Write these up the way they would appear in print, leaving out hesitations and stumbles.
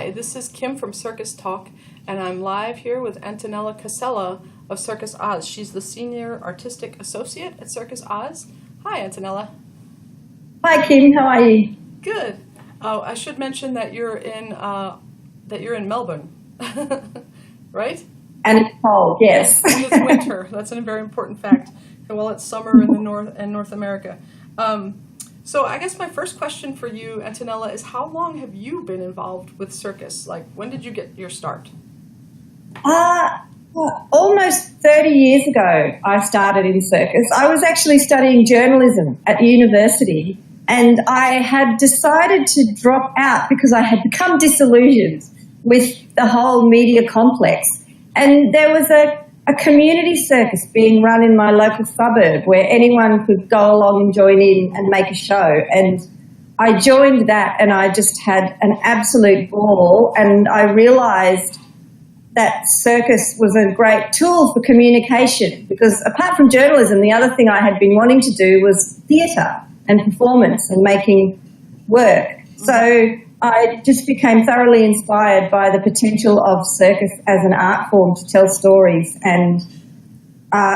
Hi, this is Kim from Circus Talk, and I'm live here with Antonella Casella of Circus Oz. She's the Senior Artistic Associate at Circus Oz. Hi, Antonella. Hi, Kim. How are you? Good. Oh, I should mention that you're in Melbourne, right? And it's cold, yes. And it's winter. That's a very important fact. Well, it's summer in the North America. So I guess my first question for you, Antonella, is how long have you been involved with circus? Like, when did you get your start? Almost 30 years ago, I started in circus. I was actually studying journalism at university, and I had decided to drop out because I had become disillusioned with the whole media complex. And there was a community circus being run in my local suburb where anyone could go along and join in and make a show. And I joined that, and I just had an absolute ball, and I realised that circus was a great tool for communication, because apart from journalism, the other thing I had been wanting to do was theatre and performance and making work. So I just became thoroughly inspired by the potential of circus as an art form to tell stories, and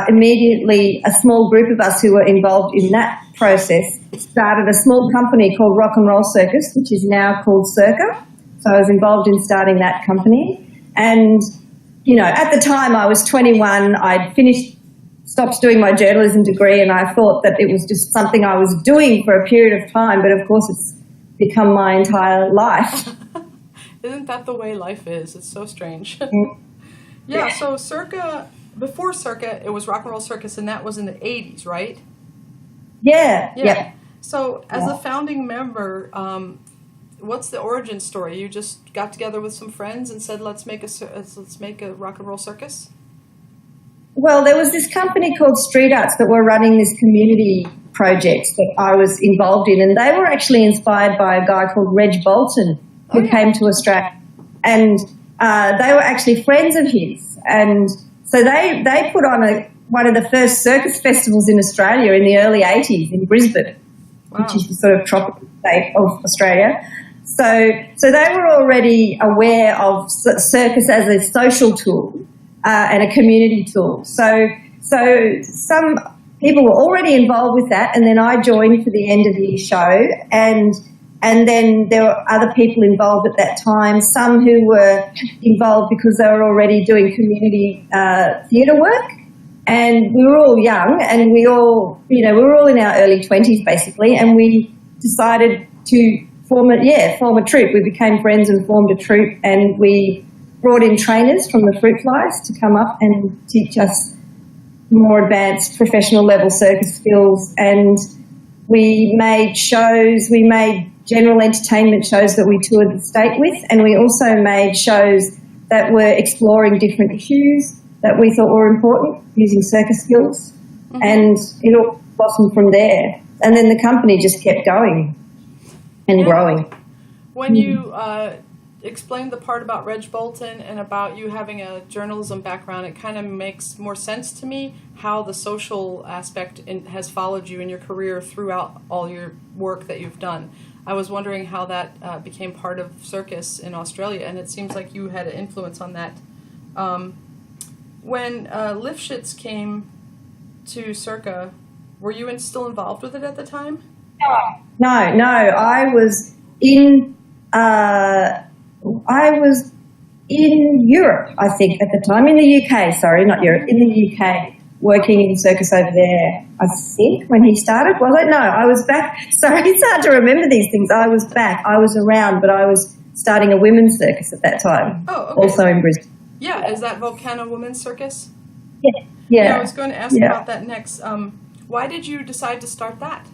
immediately a small group of us who were involved in that process started a small company called Rock'n'Roll Circus, which is now called Circa. So I was involved in starting that company, and you know, at the time I was 21, I'd stopped doing my journalism degree, and I thought that it was just something I was doing for a period of time, but of course it's become my entire life. Isn't that the way life is? It's so strange. Yeah, so Circa, before Circa, it was Rock'n'Roll Circus, and that was in the 80s, right? Yeah. So as a founding member, what's the origin story? You just got together with some friends and said, let's make a Rock'n'Roll Circus? Well, there was this company called Street Arts that were running this community project that I was involved in, and they were actually inspired by a guy called Reg Bolton who came to Australia, and they were actually friends of his, and so they put on one of the first circus festivals in Australia in the early 80s in Brisbane, which is the sort of tropical state of Australia. So they were already aware of circus as a social tool and a community tool. So some people were already involved with that, and then I joined for the end of the show, and then there were other people involved at that time, some who were involved because they were already doing community theatre work, and we were all young, and we were all in our early 20s basically, and we decided to form a troupe. We became friends and formed a troupe, and we brought in trainers from the Fruit Flies to come up and teach us more advanced professional level circus skills, and we made shows. We made general entertainment shows that we toured the state with, and we also made shows that were exploring different issues that we thought were important using circus skills, and it all blossomed from there. And then the company just kept going and growing. When you explained the part about Reg Bolton and about you having a journalism background, it kind of makes more sense to me how the social aspect has followed you in your career throughout all your work that you've done. I was wondering how that became part of circus in Australia, and it seems like you had an influence on that. When Lipschitz came to Circa, were you still involved with it at the time? No. I was in Europe, I think, at the time. In the UK, sorry, not Europe, in the UK, working in circus over there, I think, when he started. Was it? No, I was back. Sorry, it's hard to remember these things. I was back. I was around, but I was starting a women's circus at that time. Oh, okay. Also in Brisbane. Yeah, is that Vulcana Women's Circus? Yeah. I was going to ask about that next. Why did you decide to start that?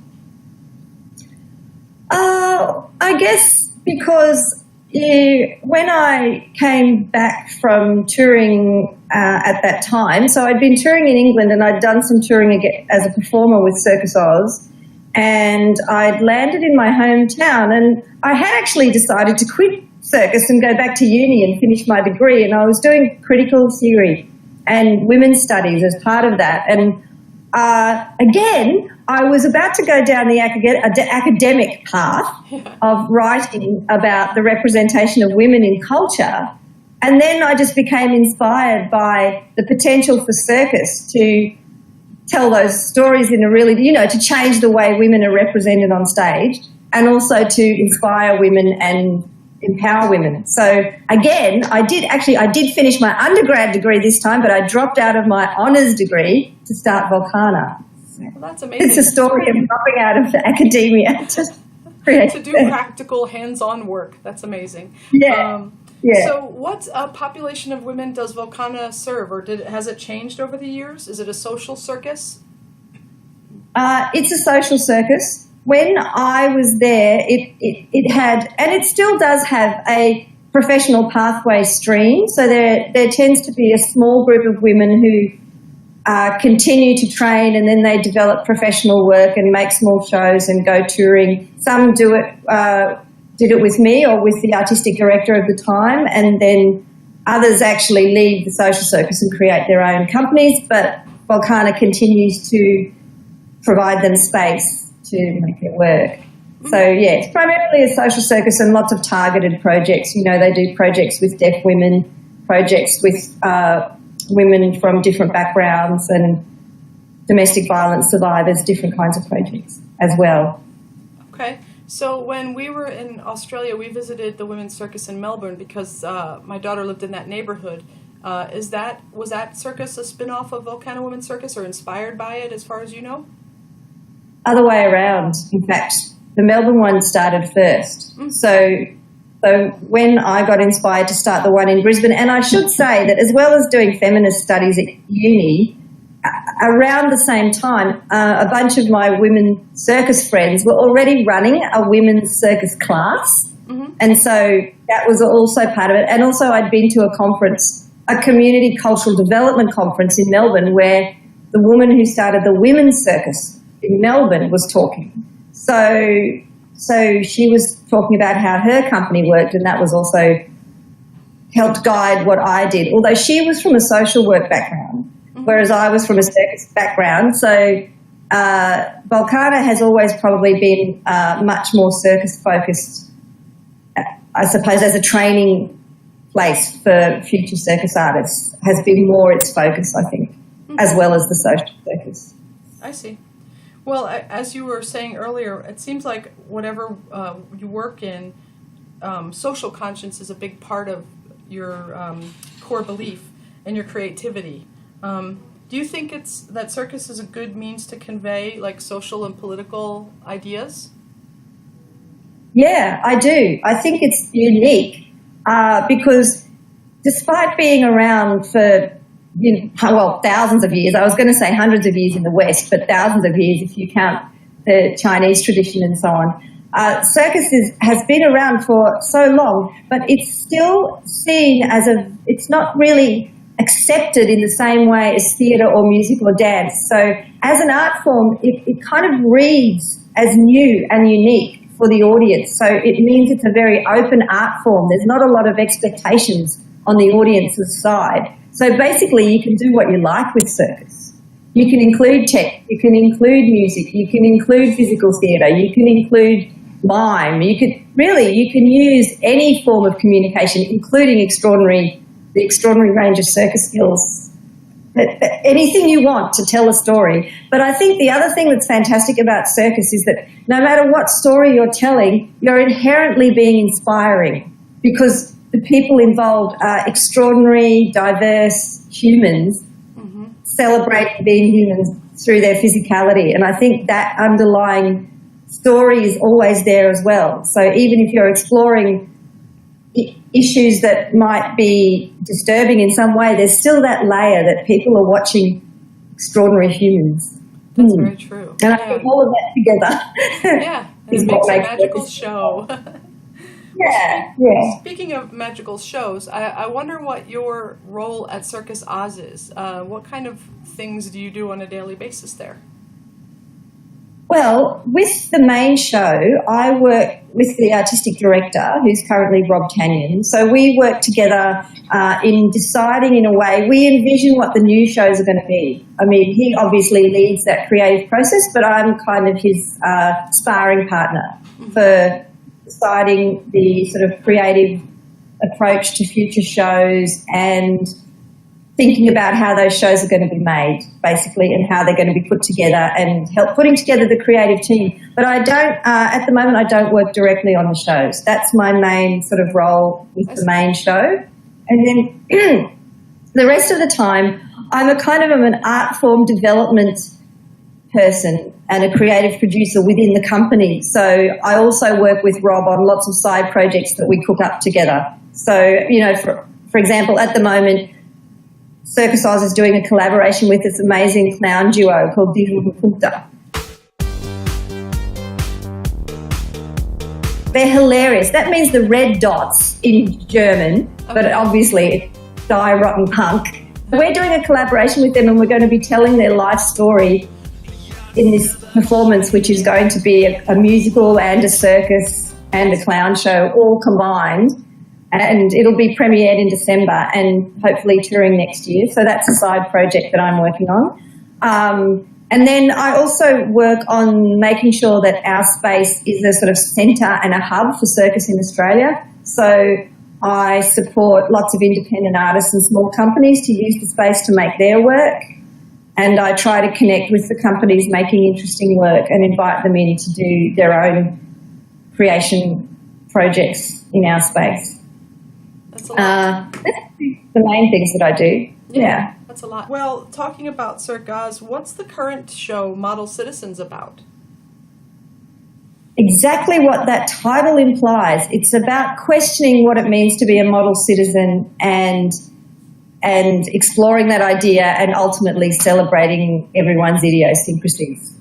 I guess because when I came back from touring at that time, so I'd been touring in England, and I'd done some touring again as a performer with Circus Oz, and I'd landed in my hometown, and I had actually decided to quit circus and go back to uni and finish my degree, and I was doing critical theory and women's studies as part of that, and again, I was about to go down the academic path of writing about the representation of women in culture, and then I just became inspired by the potential for circus to tell those stories in a really, to change the way women are represented on stage, and also to inspire women and empower women. So again, I did finish my undergrad degree this time, but I dropped out of my honours degree to start Vulcana. Well, that's amazing. It's a story of dropping out of academia to do practical, hands-on work. That's amazing. Yeah. So what population of women does Vulcana serve, or has it changed over the years? Is it a social circus? It's a social circus. When I was there, it had, and it still does have, a professional pathway stream. So there tends to be a small group of women who continue to train, and then they develop professional work and make small shows and go touring. Some did it with me or with the artistic director of the time, and then others actually leave the social circus and create their own companies, but Vulcana continues to provide them space to make it work. So, yeah, it's primarily a social circus and lots of targeted projects. They do projects with deaf women, projects with women from different backgrounds, and domestic violence survivors, different kinds of projects as well. Okay. So when we were in Australia, we visited the Women's Circus in Melbourne because my daughter lived in that neighborhood. Was that circus a spin-off of Vulcana Women's Circus, or inspired by it, as far as you know? Other way around. In fact, the Melbourne one started first. So when I got inspired to start the one in Brisbane, and I should say that as well as doing feminist studies at uni, around the same time, a bunch of my women circus friends were already running a women's circus class. And so that was also part of it. And also I'd been to a conference, a community cultural development conference in Melbourne, where the woman who started the women's circus in Melbourne was talking. So she was talking about how her company worked, and that was also helped guide what I did, although she was from a social work background, whereas I was from a circus background. So Vulcana has always probably been much more circus-focused, I suppose, as a training place for future circus artists, has been more its focus, I think, as well as the social circus. I see. Well, as you were saying earlier, it seems like whatever you work in, social conscience is a big part of your core belief and your creativity. Do you think that circus is a good means to convey like social and political ideas? Yeah, I do. I think it's unique because despite being around for thousands of years. I was going to say hundreds of years in the West, but thousands of years if you count the Chinese tradition and so on. Circus has been around for so long, but it's still seen as it's not really accepted in the same way as theatre or music or dance. So as an art form, it kind of reads as new and unique for the audience. So it means it's a very open art form. There's not a lot of expectations on the audience's side. So basically you can do what you like with circus. You can include tech, you can include music, you can include physical theatre, you can include mime, you can use any form of communication, including the extraordinary range of circus skills. Anything you want to tell a story. But I think the other thing that's fantastic about circus is that no matter what story you're telling, you're inherently being inspiring, because the people involved are extraordinary, diverse humans celebrating being humans through their physicality. And I think that underlying story is always there as well. So even if you're exploring issues that might be disturbing in some way, there's still that layer that people are watching extraordinary humans. That's very true. And I think all of that together it makes a magical show. Yeah. Speaking of magical shows, I wonder what your role at Circus Oz is. What kind of things do you do on a daily basis there? Well, with the main show, I work with the artistic director, who's currently Rob Canyon. So we work together in deciding, in a way, we envision what the new shows are going to be. I mean, he obviously leads that creative process, but I'm kind of his sparring partner for deciding the sort of creative approach to future shows and thinking about how those shows are going to be made, basically, and how they're going to be put together and help putting together the creative team. But I don't, at the moment, I don't work directly on the shows. That's my main sort of role with the main show. And then the rest of the time, I'm a kind of an art form development person and a creative producer within the company. So I also work with Rob on lots of side projects that we cook up together. So, you know, for example, at the moment, Circus Oz is doing a collaboration with this amazing clown duo called Vulcana. They're hilarious. That means the red dots in German, but obviously it's die rotten punk. We're doing a collaboration with them and we're going to be telling their life story in this performance, which is going to be a musical and a circus and a clown show all combined. And it'll be premiered in December and hopefully touring next year. So that's a side project that I'm working on. And then I also work on making sure that our space is a sort of centre and a hub for circus in Australia. So I support lots of independent artists and small companies to use the space to make their work. And I try to connect with the companies making interesting work and invite them in to do their own creation projects in our space. That's a lot. That's the main things that I do. Yeah. That's a lot. Well, talking about Circus Oz, what's the current show, Model Citizens, about? Exactly what that title implies. It's about questioning what it means to be a model citizen and exploring that idea and ultimately celebrating everyone's idiosyncrasies.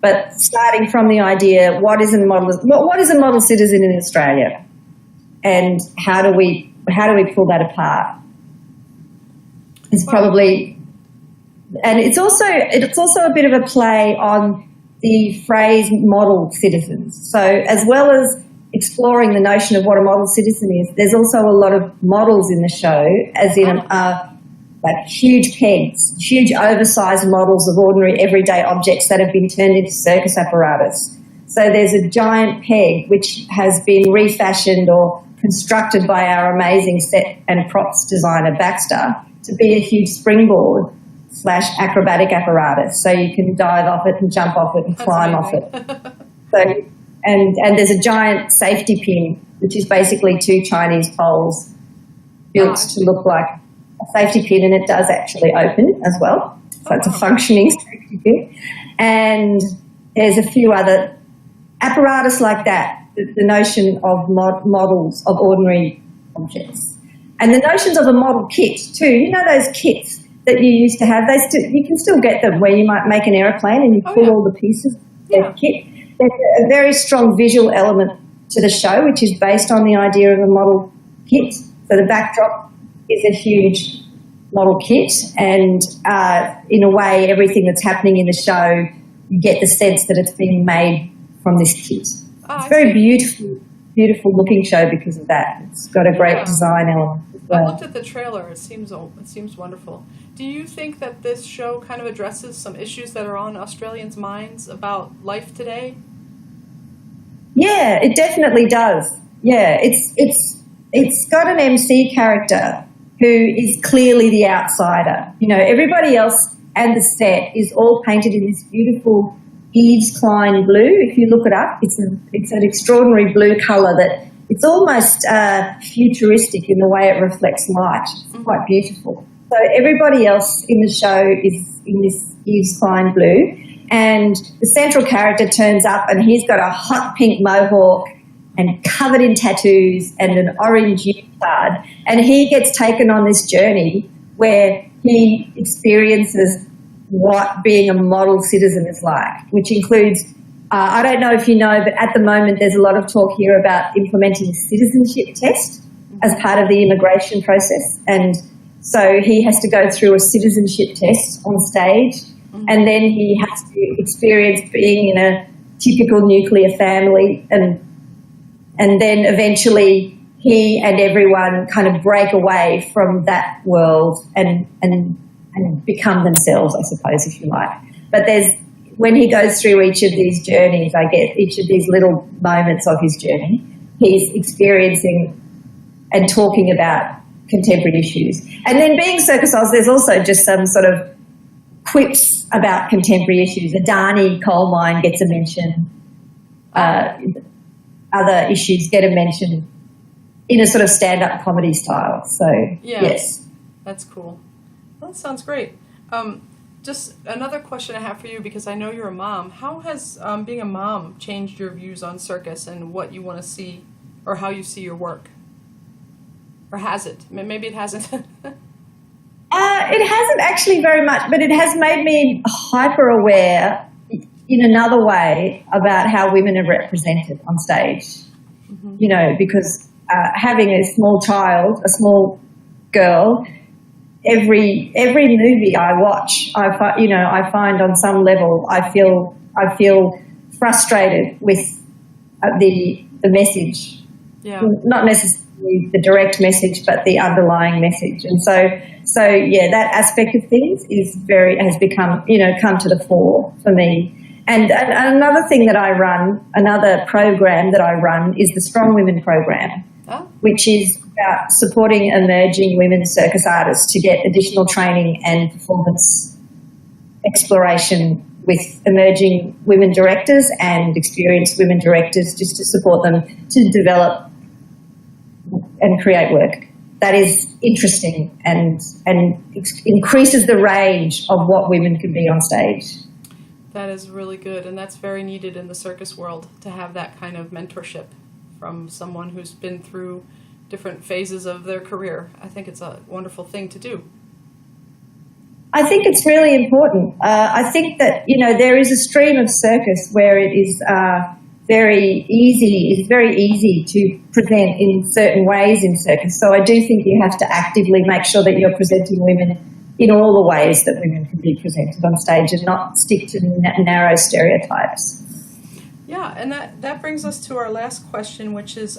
But starting from the idea, what is a model citizen in Australia, and how do we pull that apart? It's probably, and it's also a bit of a play on the phrase model citizens. So as well as exploring the notion of what a model citizen is, there's also a lot of models in the show, as in like huge pegs, huge oversized models of ordinary everyday objects that have been turned into circus apparatus. So there's a giant peg which has been refashioned or constructed by our amazing set and props designer Baxter to be a huge springboard / acrobatic apparatus. So you can dive off it and jump off it and climb off it. So, and there's a giant safety pin, which is basically 2 Chinese poles built to look like a safety pin, and it does actually open as well. So it's a functioning safety pin. And there's a few other apparatus like that, the notion of models of ordinary objects. And the notions of a model kit too. You know those kits that you used to have? You can still get them where you might make an aeroplane and you pull all the pieces of the kit. There's a very strong visual element to the show, which is based on the idea of a model kit. So the backdrop is a huge model kit, and in a way everything that's happening in the show, you get the sense that it's being made from this kit. It's a very beautiful looking show because of that. It's got a great design element as well. I looked at the trailer. It seems wonderful. Do you think that this show kind of addresses some issues that are on Australians' minds about life today? Yeah, it definitely does. Yeah, it's got an MC character who is clearly the outsider. You know, everybody else and the set is all painted in this beautiful Yves Klein blue. If you look it up, it's an extraordinary blue colour that it's almost futuristic in the way it reflects light. It's quite beautiful. So everybody else in the show is in this Yves Klein blue, and the central character turns up and he's got a hot pink mohawk and covered in tattoos and an orange card, and he gets taken on this journey where he experiences what being a model citizen is like, which includes, I don't know if you know, but at the moment there's a lot of talk here about implementing a citizenship test as part of the immigration process. And so he has to go through a citizenship test on stage, And then he has to experience being in a typical nuclear family, and then eventually he and everyone kind of break away from that world and become themselves, I suppose, if you like. But when he goes through each of these journeys, I guess, each of these little moments of his journey, he's experiencing and talking about contemporary issues. And then being Circus Oz, there's also just some sort of quips about contemporary issues. Adani coal mine gets a mention. Other issues get a mention in a sort of stand-up comedy style. So, yes. That's cool. Well, that sounds great. Just another question I have for you, because I know you're a mom. How has being a mom changed your views on circus and what you want to see, or how you see your work? Or has it? Maybe it hasn't. It hasn't actually very much, but it has made me hyper-aware in another way about how women are represented on stage. Mm-hmm. You know, because having a small child, a small girl, every movie I watch, I find on some level I feel frustrated with the message. Yeah. Not necessarily the direct message, but the underlying message. And so yeah, that aspect of things has become, come to the fore for me. And another thing that I run, another program that I run is the Strong Women program, which is about supporting emerging women circus artists to get additional training and performance exploration with emerging women directors and experienced women directors, just to support them to develop and create work that is interesting and increases the range of what women can be on stage. That is really good, and that's very needed in the circus world, to have that kind of mentorship from someone who's been through different phases of their career. I think it's a wonderful thing to do. I think it's really important. I think that, there is a stream of circus where it is very easy to present in certain ways in circus. So I do think you have to actively make sure that you're presenting women in all the ways that women can be presented on stage and not stick to narrow stereotypes. Yeah, and that brings us to our last question, which is,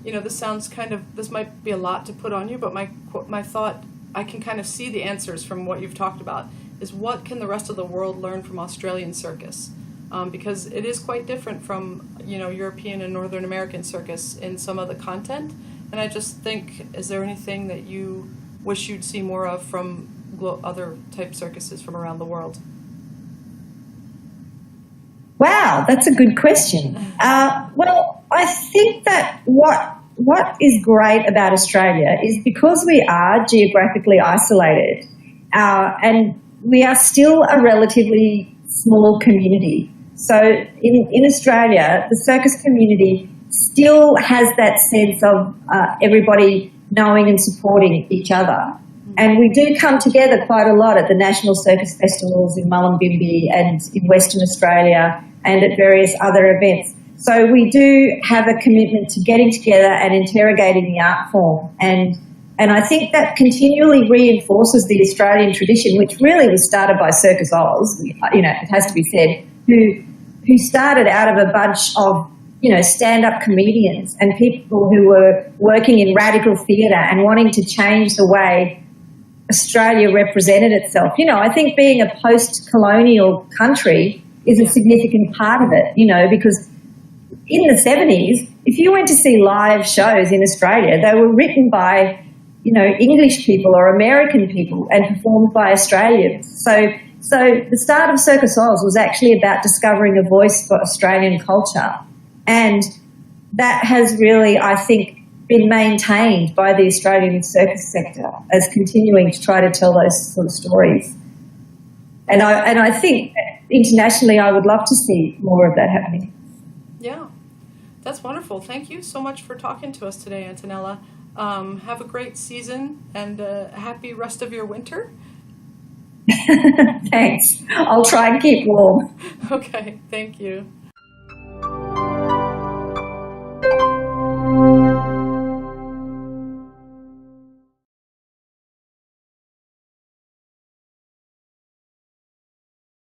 this might be a lot to put on you, but my thought, I can kind of see the answers from what you've talked about, is what can the rest of the world learn from Australian circus? Because it is quite different from, European and Northern American circus in some of the content. And I just think, is there anything that you wish you'd see more of from other type circuses from around the world? Wow, that's a good question. Well, I think that what is great about Australia is because we are geographically isolated and we are still a relatively small community. So in Australia, the circus community still has that sense of everybody knowing and supporting each other. And we do come together quite a lot at the National Circus Festivals in Mullumbimby and in Western Australia and at various other events. So we do have a commitment to getting together and interrogating the art form. And I think that continually reinforces the Australian tradition, which really was started by Circus Oz, it has to be said, who started out of a bunch of, stand-up comedians and people who were working in radical theatre and wanting to change the way Australia represented itself. I think being a post-colonial country is a significant part of it, because in the 70s, if you went to see live shows in Australia, they were written by, English people or American people and performed by Australians. So the start of Circus Oz was actually about discovering a voice for Australian culture. And that has really, I think, been maintained by the Australian circus sector as continuing to try to tell those sort of stories. And I think internationally I would love to see more of that happening. Yeah, that's wonderful. Thank you so much for talking to us today, Antonella. Have a great season and a happy rest of your winter. Thanks. I'll try and keep warm. Okay, thank you.